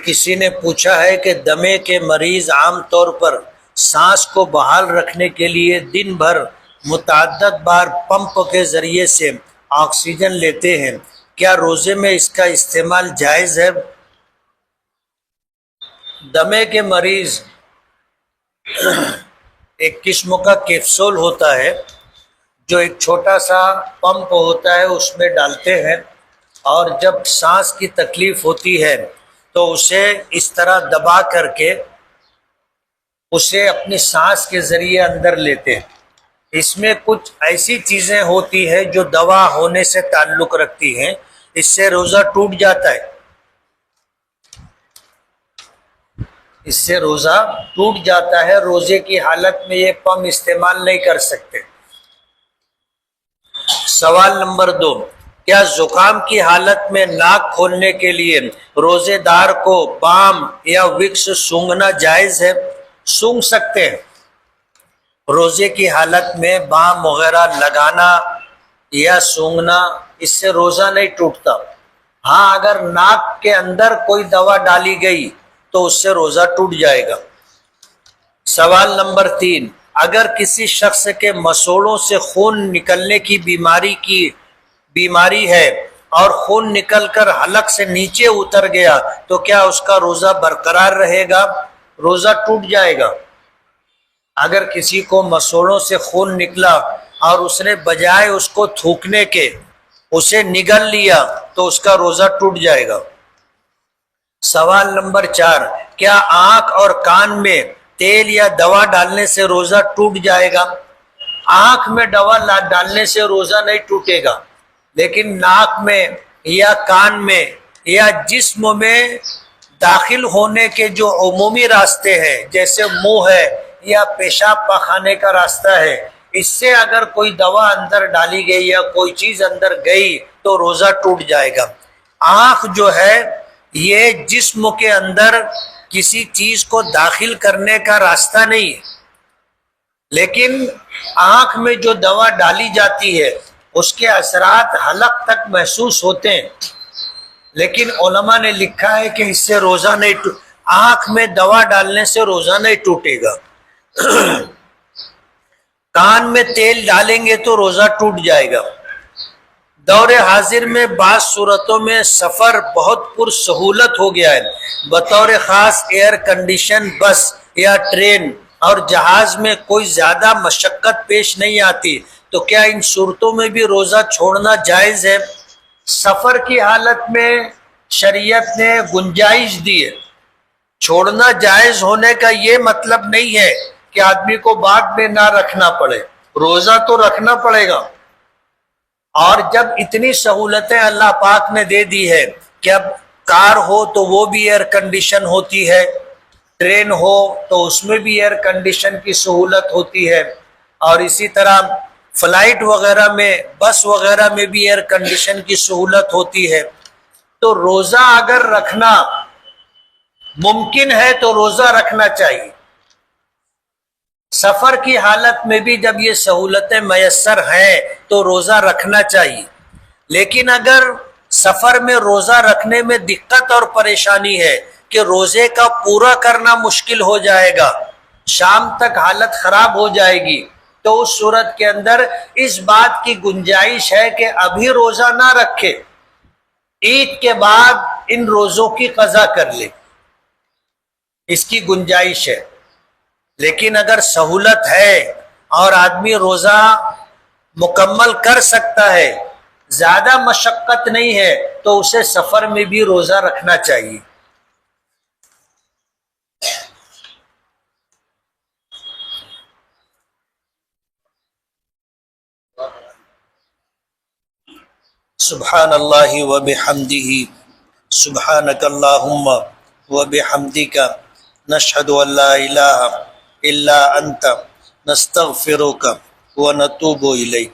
کسی نے پوچھا ہے کہ دمے کے مریض عام طور پر سانس کو بحال رکھنے کے لیے دن بھر متعدد بار پمپ کے ذریعے سے آکسیجن لیتے ہیں، کیا روزے میں اس کا استعمال جائز ہے؟ دمے کے مریض ایک قسم کا کیپسول ہوتا ہے جو ایک چھوٹا سا پمپ ہوتا ہے، اس میں ڈالتے ہیں، اور جب سانس کی تکلیف ہوتی ہے تو اسے اس طرح دبا کر کے اسے اپنی سانس کے ذریعے اندر لیتے ہیں۔ اس میں کچھ ایسی چیزیں ہوتی ہیں جو دوا ہونے سے تعلق رکھتی ہیں، اس سے روزہ ٹوٹ جاتا ہے، اس سے روزہ ٹوٹ جاتا ہے۔ روزے کی حالت میں یہ پمپ استعمال نہیں کر سکتے۔ سوال نمبر 2، کیا زکام کی حالت میں ناک کھولنے کے لیے روزے دار کو بام یا وکس سونگھنا جائز ہے؟ سونگھ سکتے ہیں۔ روزے کی حالت میں بام وغیرہ لگانا یا سونگھنا، اس سے روزہ نہیں ٹوٹتا۔ ہاں، اگر ناک کے اندر کوئی دوا ڈالی گئی تو اس سے روزہ ٹوٹ جائے گا۔ سوال نمبر 3، اگر کسی شخص کے مسوڑوں سے خون نکلنے کی بیماری ہے اور خون نکل کر حلق سے نیچے اتر گیا تو کیا اس کا روزہ برقرار رہے گا؟ روزہ ٹوٹ جائے گا۔ اگر کسی کو مسوڑوں سے خون نکلا اور اس نے بجائے اس کو تھوکنے کے اسے نگل لیا تو اس کا روزہ ٹوٹ جائے گا۔ سوال نمبر 4، کیا آنکھ اور کان میں تیل یا دوا ڈالنے سے روزہ ٹوٹ جائے گا؟ آنکھ میں دوا ڈالنے سے روزہ نہیں ٹوٹے گا، لیکن ناک میں یا کان میں یا جسم میں داخل ہونے کے جو عمومی راستے ہیں، جیسے منہ ہے یا پیشاب پاخانے کا راستہ ہے، اس سے اگر کوئی دوا اندر ڈالی گئی یا کوئی چیز اندر گئی تو روزہ ٹوٹ جائے گا۔ آنکھ جو ہے یہ جسم کے اندر کسی چیز کو داخل کرنے کا راستہ نہیں ہے، لیکن آنکھ میں جو دوا ڈالی جاتی ہے اس کے اثرات حلق تک محسوس ہوتے ہیں، لیکن علماء نے لکھا ہے کہ اس سے روزہ نہیں آنکھ میں دوا ڈالنے سے روزہ نہیں ٹوٹے گا۔ کان میں تیل ڈالیں گے تو روزہ ٹوٹ جائے گا۔ دور حاضر میں بعض صورتوں میں سفر بہت پرسہولت ہو گیا ہے، بطور خاص ایئر کنڈیشن بس یا ٹرین اور جہاز میں کوئی زیادہ مشقت پیش نہیں آتی، تو کیا ان صورتوں میں بھی روزہ چھوڑنا جائز ہے؟ سفر کی حالت میں شریعت نے گنجائش دی ہے، چھوڑنا جائز ہونے کا یہ مطلب نہیں ہے کہ آدمی کو بعد میں نہ رکھنا پڑے، روزہ تو رکھنا پڑے گا۔ اور جب اتنی سہولتیں اللہ پاک نے دے دی ہے کہ اب کار ہو تو وہ بھی ایئر کنڈیشن ہوتی ہے، ٹرین ہو تو اس میں بھی ایئر کنڈیشن کی سہولت ہوتی ہے، اور اسی طرح فلائٹ وغیرہ میں، بس وغیرہ میں بھی ایئر کنڈیشن کی سہولت ہوتی ہے، تو روزہ اگر رکھنا ممکن ہے تو روزہ رکھنا چاہیے۔ سفر کی حالت میں بھی جب یہ سہولتیں میسر ہیں تو روزہ رکھنا چاہیے، لیکن اگر سفر میں روزہ رکھنے میں دقت اور پریشانی ہے کہ روزے کا پورا کرنا مشکل ہو جائے گا، شام تک حالت خراب ہو جائے گی، تو اس صورت کے اندر اس بات کی گنجائش ہے کہ ابھی روزہ نہ رکھے، عید کے بعد ان روزوں کی قضا کر لے، اس کی گنجائش ہے۔ لیکن اگر سہولت ہے اور آدمی روزہ مکمل کر سکتا ہے، زیادہ مشقت نہیں ہے، تو اسے سفر میں بھی روزہ رکھنا چاہیے۔ سبحان اللہ وبحمدہ، سبحانک اللہم وبحمدک، نشہد ان لا الہ الا انت، نستغفرک ونتوب الیک۔